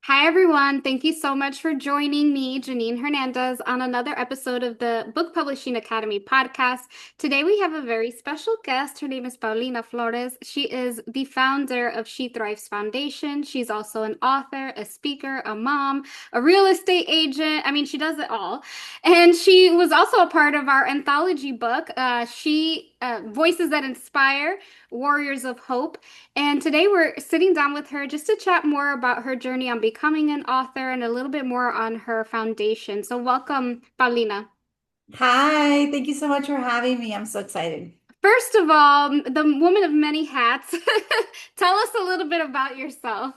Hi, everyone. Thank you so much for joining me, Janine Hernandez, on another episode of the Book Publishing Academy podcast. Today, we have a very special guest. Her name is Paulina Flores. She is the founder of She Thrives Foundation. She's also an author, a speaker, a mom, a real estate agent. I mean, she does it all. And she was also a part of our anthology book, Voices That Inspire, Warriors of Hope. And today we're sitting down with her just to chat more about her journey on becoming an author and a little bit more on her foundation. So welcome, Paulina. Hi, thank you so much for having me. I'm so excited. First of all, the woman of many hats, tell us a little bit about yourself.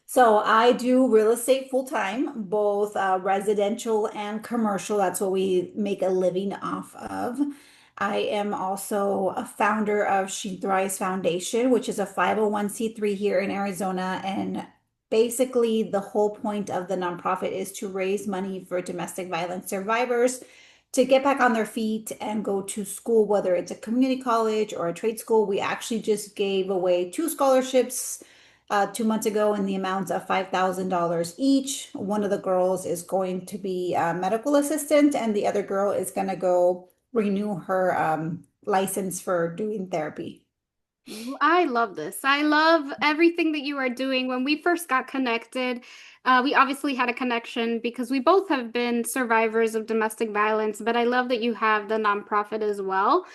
So I do real estate full time, both residential and commercial. That's what we make a living off of. I am also a founder of She Thrives Foundation, which is a 501(c)(3) here in Arizona. And basically, the whole point of the nonprofit is to raise money for domestic violence survivors to get back on their feet and go to school, whether it's a community college or a trade school. We actually just gave away two scholarships 2 months ago in the amounts of $5,000 each. One of the girls is going to be a medical assistant, and the other girl is going to go renew her license for doing therapy. I love this. I love everything that you are doing. When we first got connected, we obviously had a connection because we both have been survivors of domestic violence, but I love that you have the nonprofit as well.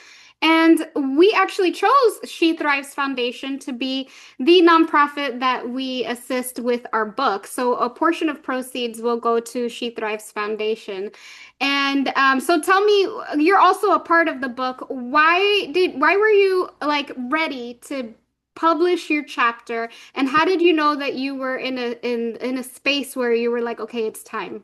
And we actually chose She Thrives Foundation to be the nonprofit that we assist with our book. So a portion of proceeds will go to She Thrives Foundation. And so tell me, you're also a part of the book. Why were you like ready to publish your chapter? And how did you know that you were in a space where you were like, okay, it's time?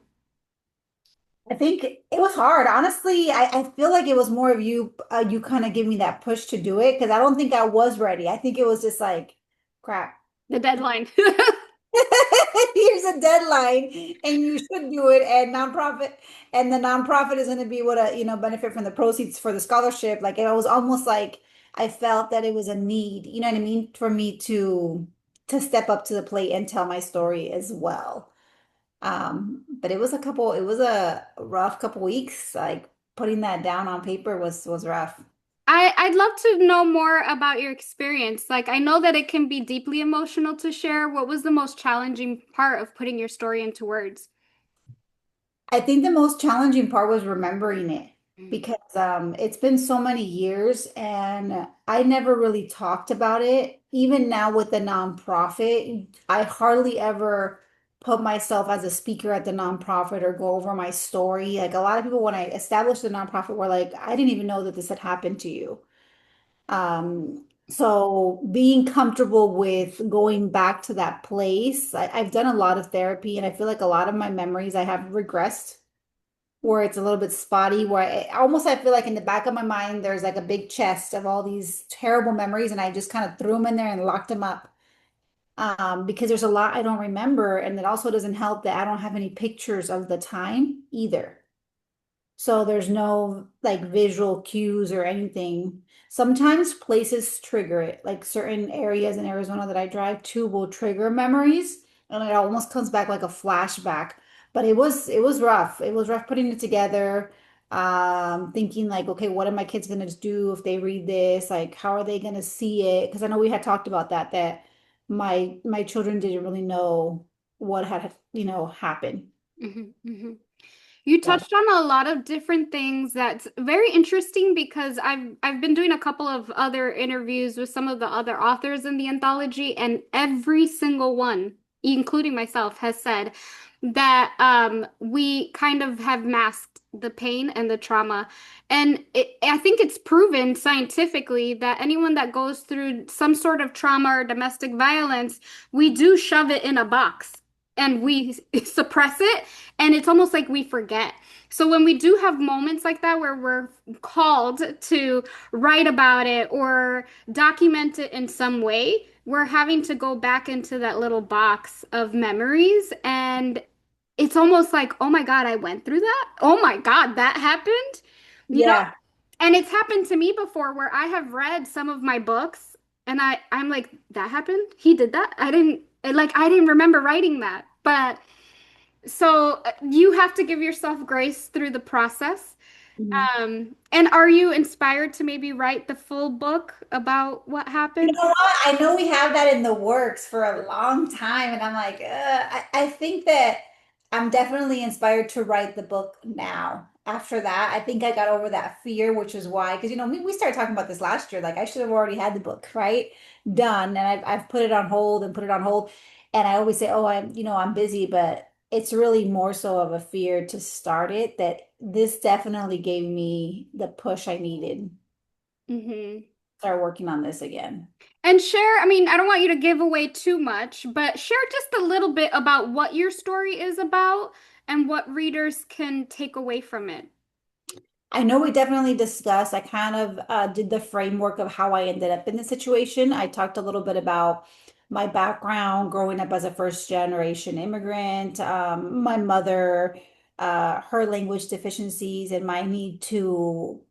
I think it was hard. Honestly, I feel like it was more of you kind of give me that push to do it because I don't think I was ready. I think it was just like, crap. The deadline. Here's a deadline, and you should do it. And the nonprofit is going to be able to, benefit from the proceeds for the scholarship. Like it was almost like I felt that it was a need, you know what I mean, for me to step up to the plate and tell my story as well. But it was a rough couple weeks. Like putting that down on paper was rough. I'd love to know more about your experience. Like, I know that it can be deeply emotional to share. What was the most challenging part of putting your story into words? I think the most challenging part was remembering it because it's been so many years and I never really talked about it. Even now with the nonprofit, I hardly ever put myself as a speaker at the nonprofit or go over my story. Like a lot of people, when I established the nonprofit, were like, I didn't even know that this had happened to you. So being comfortable with going back to that place, I've done a lot of therapy and I feel like a lot of my memories I have regressed where it's a little bit spotty, where I feel like in the back of my mind, there's like a big chest of all these terrible memories, and I just kind of threw them in there and locked them up. Because there's a lot I don't remember, and it also doesn't help that I don't have any pictures of the time either. So there's no like visual cues or anything. Sometimes places trigger it, like certain areas in Arizona that I drive to will trigger memories, and it almost comes back like a flashback. But it was rough. It was rough putting it together. Thinking like, okay, what are my kids gonna do if they read this? Like, how are they gonna see it? Because I know we had talked about that my children didn't really know what had, happened. Mhm. You So touched on a lot of different things that's very interesting because I've been doing a couple of other interviews with some of the other authors in the anthology, and every single one, including myself, has said that we kind of have masked the pain and the trauma. And I think it's proven scientifically that anyone that goes through some sort of trauma or domestic violence, we do shove it in a box and we suppress it, and it's almost like we forget. So when we do have moments like that where we're called to write about it or document it in some way, we're having to go back into that little box of memories, and it's almost like, oh my God, I went through that. Oh my God, that happened. You know, yeah. and it's happened to me before where I have read some of my books and I'm like, that happened? He did that? I didn't. Like I didn't remember writing that. But so you have to give yourself grace through the process. Mhm. And are you inspired to maybe write the full book about what You happened? know what? I know we have that in the works for a long time, and I'm like, I think that I'm definitely inspired to write the book now. After that, I think I got over that fear, which is why, because we started talking about this last year. Like I should have already had the book, right? Done, and I've put it on hold and put it on hold. And I always say, oh, I'm busy, but it's really more so of a fear to start it that this definitely gave me the push I needed. Hmm. Start working on this again. And share, I mean, I don't want you to give away too much, but share just a little bit about what your story is about and what readers can take away from it. I know we definitely discussed, I kind of did the framework of how I ended up in the situation. I talked a little bit about my background growing up as a first generation immigrant, my mother, her language deficiencies, and my need to,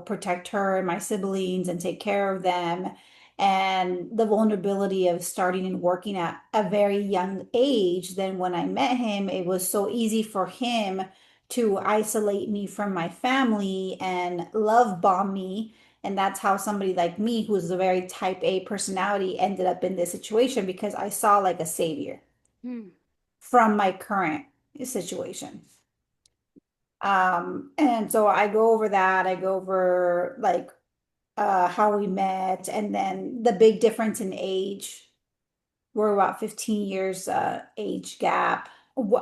protect her and my siblings and take care of them, and the vulnerability of starting and working at a very young age. Then when I met him, it was so easy for him to isolate me from my family and love bomb me. And that's how somebody like me, who's a very type A personality, ended up in this situation because I saw like a savior Hmm. from my current situation. And so I go over that. I go over like how we met and then the big difference in age. We're about 15 years age gap.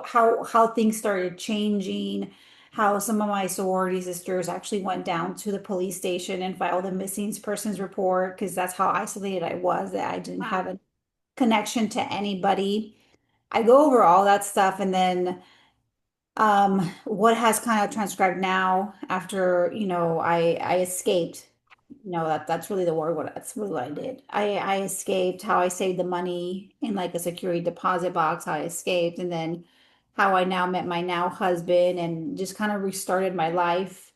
How things started changing, how some of my sorority sisters actually went down to the police station and filed a missing persons report because that's how isolated I was, that I didn't have Wow. a connection to anybody. I go over all that stuff and then what has kind of transcribed now after, I escaped. That's really the word. That's really what I did. I escaped, how I saved the money in like a security deposit box, how I escaped, and then how I now met my now husband and just kind of restarted my life.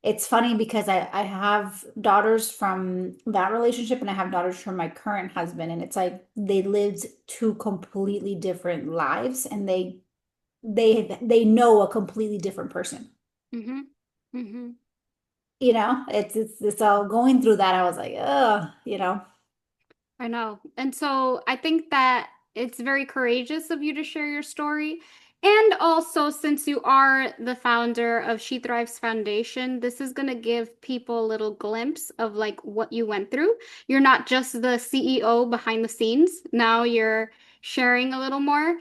It's funny because I have daughters from that relationship and I have daughters from my current husband, and it's like they lived two completely different lives and they know a completely different person. Mm-hmm. Mm-hmm. It's all going through that. I was like, I know. And so I think that it's very courageous of you to share your story. And also, since you are the founder of She Thrives Foundation, this is going to give people a little glimpse of like what you went through. You're not just the CEO behind the scenes. Now you're sharing a little more.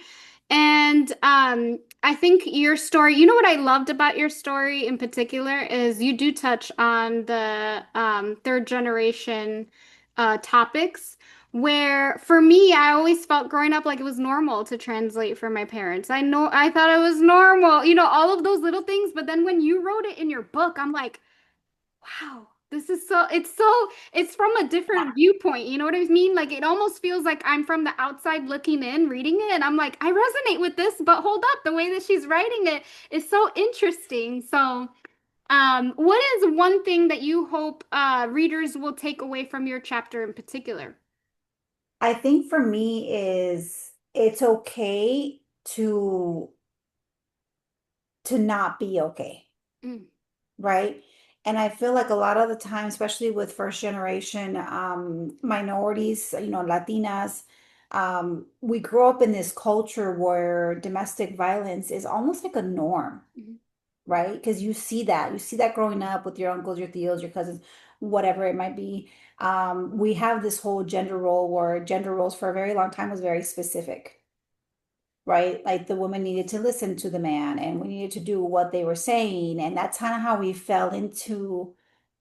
And I think your story, you know what I loved about your story in particular is you do touch on the third generation topics where for me, I always felt growing up like it was normal to translate for my parents. I thought it was normal, all of those little things. But then when you wrote it in your book, I'm like, wow, it's from a different viewpoint. You know what I mean? Like it almost feels like I'm from the outside looking in, reading it, and I'm like, I resonate with this, but hold up, the way that she's writing it is so interesting. So, what is one thing that you hope readers will take away from your chapter in particular? I think for me is it's okay to not be okay, Mm, right? And I feel like a lot of the time, especially with first generation minorities, Latinas, we grow up in this culture where domestic violence is almost like a norm, mhm, right? Because you see that growing up with your uncles, your tios, your cousins, whatever it might be. We have this whole gender role where gender roles for a very long time was very specific, right? Like the woman needed to listen to the man and we needed to do what they were saying. And that's kind of how we fell into,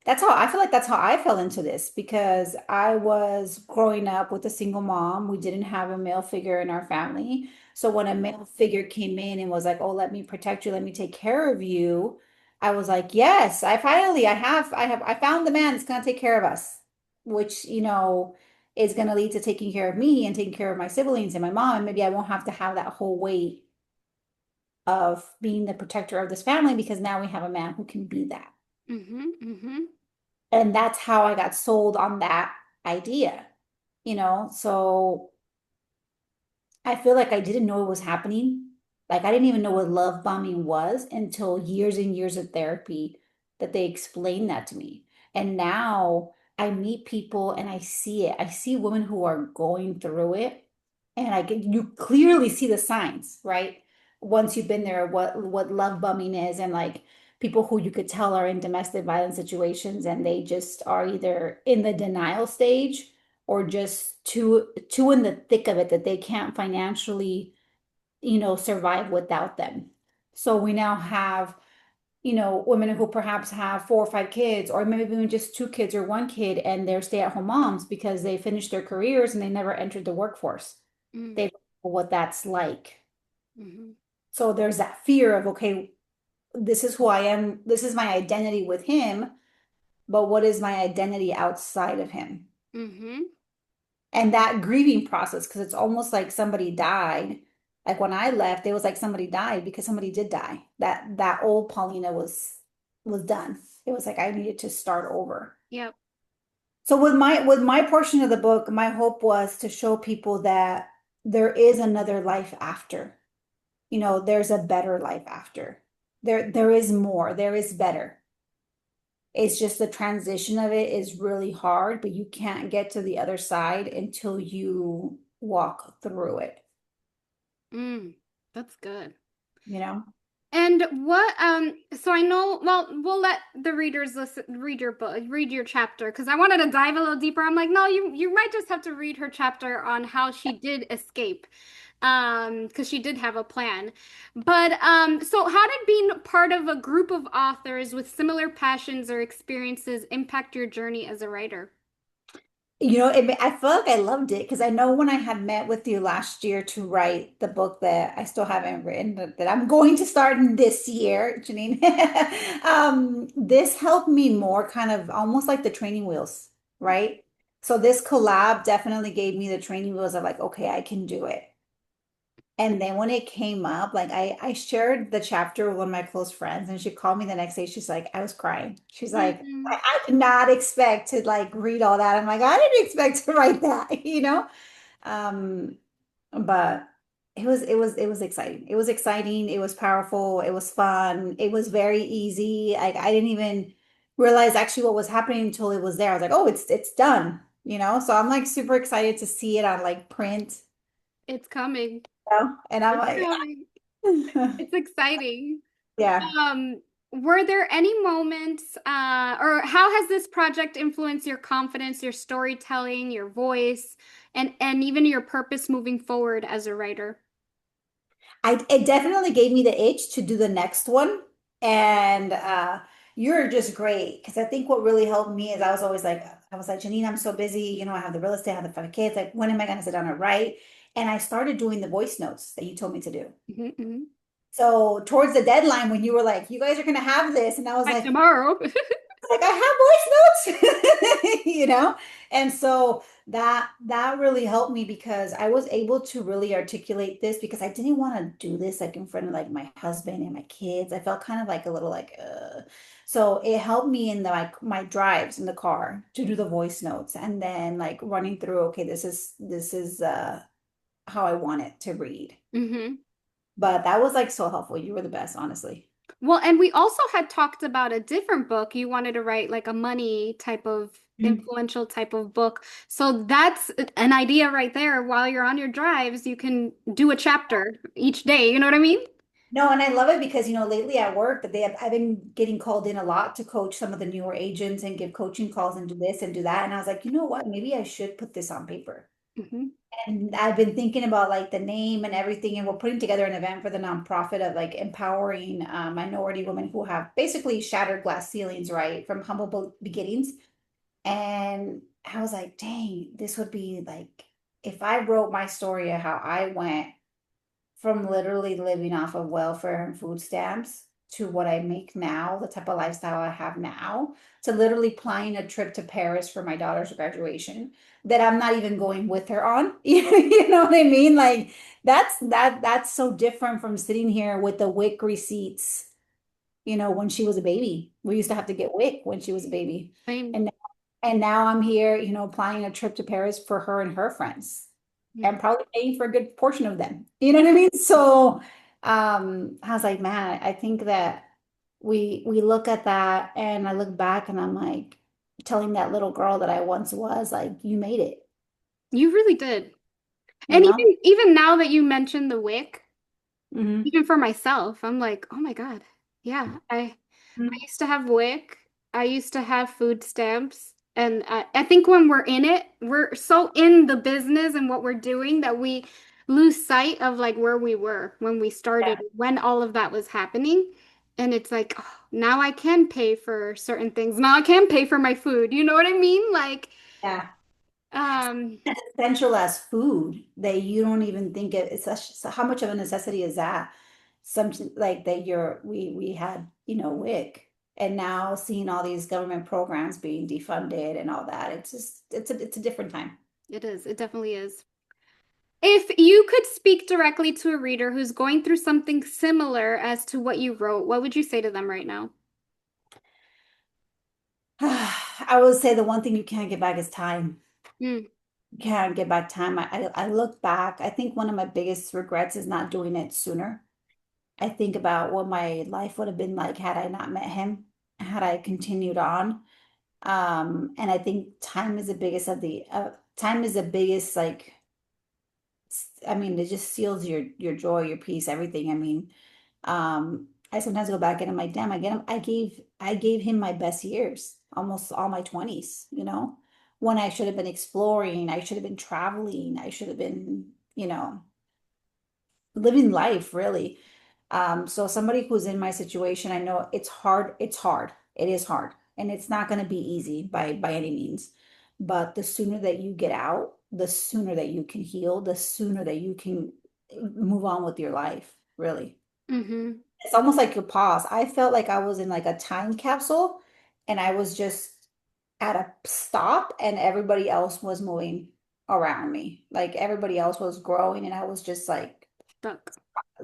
that's how I feel like that's how I fell into this because I was growing up with a single mom. We didn't have a male figure in our family. So when a male figure came in and was like, "Oh, let me protect you, let me take care of you," I was like, "Yes, I found the man that's going to take care of us," which, is going to lead to taking care of me and taking care of my siblings and my mom. And maybe I won't have to have that whole weight of being the protector of this family because now we have a man who can be that. mhm, mhm. And that's how I got sold on that idea. So I feel like I didn't know it was happening. Like I didn't even know what love bombing was until years and years of therapy that they explained that to me. And now I meet people and I see it. I see women who are going through it and you clearly see the signs, right? Once you've been there, what love bombing is and like people who you could tell are in domestic violence situations and they just are either in the denial stage or just too in the thick of it that they can't financially, survive without them. So we now have, women who perhaps have 4 or 5 kids, or maybe even just 2 kids or 1 kid, and they're stay-at-home moms because they finished their careers and they never entered the workforce. Mm, They don't know what that's like. mhm, So there's that fear of, okay, this is who I am, this is my identity with him, but what is my identity outside of him? mhm, And that grieving process, because it's almost like somebody died. Like when I left, it was like somebody died because somebody did die. That old Paulina was done. It was like I needed to start over. yep, So with my portion of the book, my hope was to show people that there is another life after. There's a better life after. There is more. There is better. It's just the transition of it is really hard, but you can't get to the other side until you walk through it, mm, that's good. you know? And what so I know, well, we'll let the readers read your book, read your chapter because I wanted to dive a little deeper. I'm like, no, you might just have to read her chapter on how she did escape. Because she did have a plan. But so how did being part of a group of authors with similar passions or experiences impact your journey as a writer? I feel like I loved it because I know when I had met with you last year to write the book that I still haven't written, that I'm going to start in this year, Janine. This helped me more kind of almost like the training wheels, right? So this collab definitely gave me the training wheels of like, okay, I can do it. And then when it came up, like I shared the chapter with one of my close friends, and she called me the next day. She's like, I was crying. She's like, Mhm. I did not expect to like read all that. I'm like, I didn't expect to write that, you know? Um, but it was exciting. It was exciting. It was powerful. It was fun. It was very easy. Like I didn't even realize actually what was happening until it was there. I was like, oh, it's done, you know? So I'm like super excited to see it on like print, It's coming. And I'm It's like, coming. It's exciting. yeah. Were there any moments, or how has this project influenced your confidence, your storytelling, your voice, and even your purpose moving forward as a writer? It definitely gave me the itch to do the next one. And you're just great because I think what really helped me is I was like, Janine, I'm so busy. I have the real estate, I have the 5 kids. Like, when am I going to sit down and write? And I started doing the voice notes that you told me to do. Mhm, mhm. So towards the deadline, when you were like, you guys are going to have this, and I was By like, tomorrow. I have voice notes, And so that really helped me because I was able to really articulate this because I didn't want to do this like in front of like my husband and my kids. I felt kind of like a little like so it helped me in the like my drives in the car to do the voice notes and then like running through, okay, this is how I want it to read. hmm But that was like so helpful. You were the best, honestly. Well, and we also had talked about a different book. You wanted to write like a money type of influential type of book. So that's an idea right there. While you're on your drives, you can do a chapter each day. You know what I mean? No, and I love it because, lately at work that I've been getting called in a lot to coach some of the newer agents and give coaching calls and do this and do that. And I was like, you know what? Maybe I should put this on paper. hmm And I've been thinking about like the name and everything, and we're putting together an event for the nonprofit of like empowering minority women who have basically shattered glass ceilings, right, from humble beginnings. And I was like, dang, this would be like if I wrote my story of how I went from literally living off of welfare and food stamps to what I make now, the type of lifestyle I have now, to literally planning a trip to Paris for my daughter's graduation that I'm not even going with her on. You know what I mean? Like that's so different from sitting here with the WIC receipts, when she was a baby. We used to have to get WIC when she was a baby. Same. And and now I'm here, planning a trip to Paris for her and her friends. and Mhm. probably paying for a good portion of them. You know what I mean? So I was like, man, I think that we look at that and I look back and I'm like telling that little girl that I once was like, you made it, You really did. you And know? even now that you mentioned the wick, Hmm. even for myself, I'm like, oh my God. Yeah, I used to have WIC. I used to have food stamps. And I think when we're in it, we're so in the business and what we're doing that we lose sight of like where we were when we started, when all of that was happening. And it's like, oh, now I can pay for certain things. Now I can pay for my food. You know what I mean? Like, Yeah. um, As essential as food that you don't even think it's such, so how much of a necessity is that? Something like that we had, WIC, and now seeing all these government programs being defunded and all that, it's just it's a different time. it is. It definitely is. If you could speak directly to a reader who's going through something similar as to what you wrote, what would you say to them right now? I would say the one thing you can't get back is time. Mm, You can't get back time. I look back. I think one of my biggest regrets is not doing it sooner. I think about what my life would have been like had I not met him, had I continued on. And I think time is the biggest of the time is the biggest, like, I mean, it just seals your joy, your peace, everything. I mean, I sometimes go back and I'm like, damn, I gave him my best years, almost all my 20s, when I should have been exploring, I should have been traveling, I should have been, living life really. So somebody who's in my situation, I know it's hard, it is hard, and it's not going to be easy by any means. But the sooner that you get out, the sooner that you can heal, the sooner that you can move on with your life, really. hmm It's almost like a pause. I felt like I was in like a time capsule and I was just at a stop and everybody else was moving around me. Like everybody else was growing and I was just like Stuck.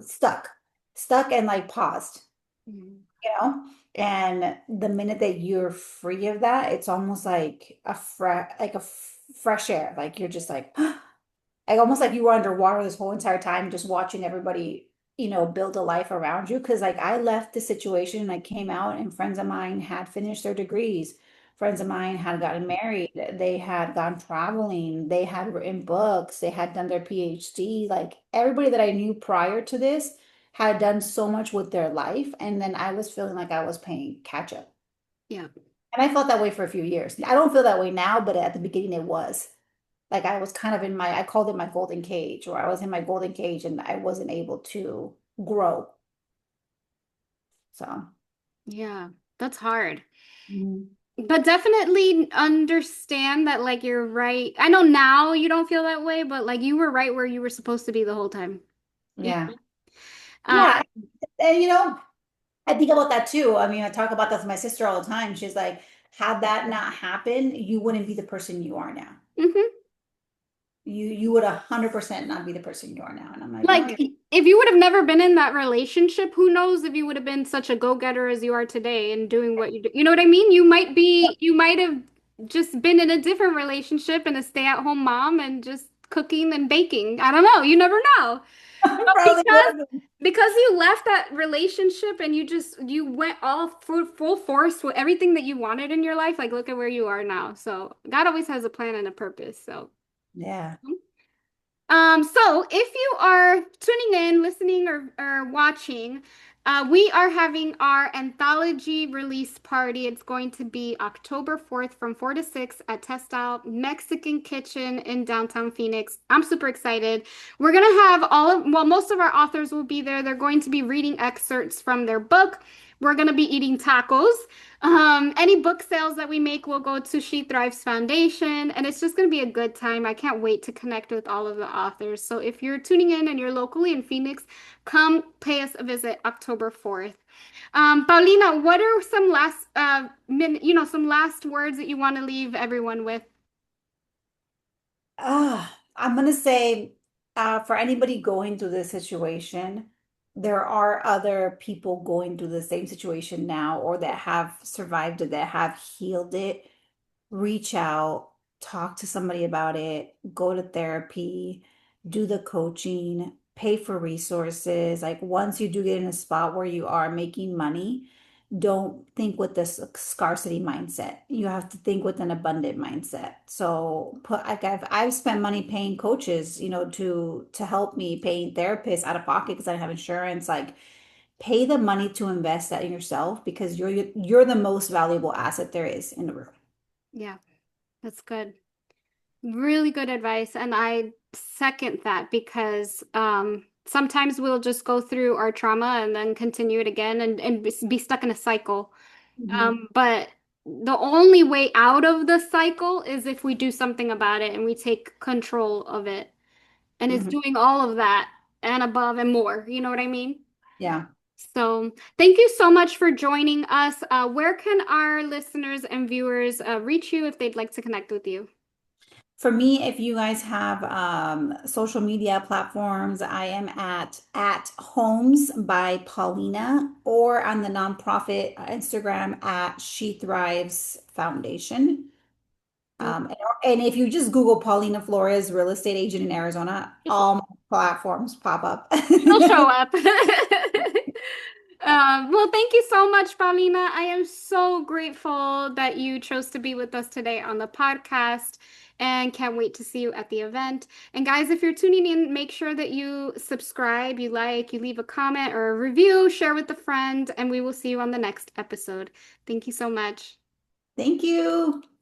stuck, stuck and like paused, Mhm. you know? And the minute that you're free of that, it's almost like fresh air. Like you're just like, like almost like you were underwater this whole entire time, just watching everybody, build a life around you. Cause like I left the situation and I came out and friends of mine had finished their degrees. Friends of mine had gotten married. They had gone traveling. They had written books. They had done their PhD. Like everybody that I knew prior to this had done so much with their life. And then I was feeling like I was paying catch up. Yeah. And I felt that way for a few years. I don't feel that way now, but at the beginning it was. Like I was kind of I called it my golden cage, or I was in my golden cage and I wasn't able to grow. So, Yeah. That's hard. mhm. But definitely understand that like you're right. I know now you don't feel that way, but like you were right where you were supposed to be the whole time. You Yeah. know? Yeah. And I think about that too. I mean, I talk about that with my sister all the time. She's like, had that not happened, you wouldn't be the person you are now. Mhm. You would 100% not be the person you are now. And I'm like, no, Like, you're if you would have never been in that relationship, who knows if you would have been such a go-getter as you are today and doing what you do. You know what I mean? You might have just been in a different relationship and a stay-at-home mom and just cooking and baking. I don't know. You never know. But probably would. because you left that relationship and you went all full force with everything that you wanted in your life, like look at where you are now. So God always has a plan and a purpose. So. Yeah. So if you are tuning in, listening, or watching, we are having our anthology release party. It's going to be October 4th from 4 to 6 at Testile Mexican Kitchen in downtown Phoenix. I'm super excited. We're going to have most of our authors will be there. They're going to be reading excerpts from their book. We're going to be eating tacos. Any book sales that we make will go to She Thrives Foundation, and it's just going to be a good time. I can't wait to connect with all of the authors. So if you're tuning in and you're locally in Phoenix, come pay us a visit October 4th. Paulina, what are some some last words that you want to leave everyone with? I'm gonna say, for anybody going through this situation, there are other people going through the same situation now, or that have survived it, that have healed it. Reach out, talk to somebody about it, go to therapy. do the coaching, pay for resources. Like once you do get in a spot where you are making money, don't think with this scarcity mindset. You have to think with an abundant mindset. So put like I've spent money paying coaches, to help me, paying therapists out of pocket because I don't have insurance. Like pay the money to invest that in yourself because you're the most valuable asset there is in the room. Yeah, that's good. Really good advice. And I second that because sometimes we'll just go through our trauma and then continue it again and be stuck in a cycle. Mhm. But the only way out of the cycle is if we do something about it and we take control of it. And it's Mhm. doing all of that and above and more. You know what I mean? Yeah. So thank you so much for joining us. Where can our listeners and viewers reach you if they'd like to connect with you? For me, if you guys have social media platforms, I am at Homes by Paulina or on the nonprofit Instagram at She Thrives Foundation. And if you just Google Paulina Flores, real estate agent in Arizona, all my platforms pop up. She'll show up. Well, thank you so much, Paulina. I am so grateful that you chose to be with us today on the podcast and can't wait to see you at the event. And guys, if you're tuning in, make sure that you subscribe, you like, you leave a comment or a review, share with a friend, and we will see you on the next episode. Thank you so much. Thank you.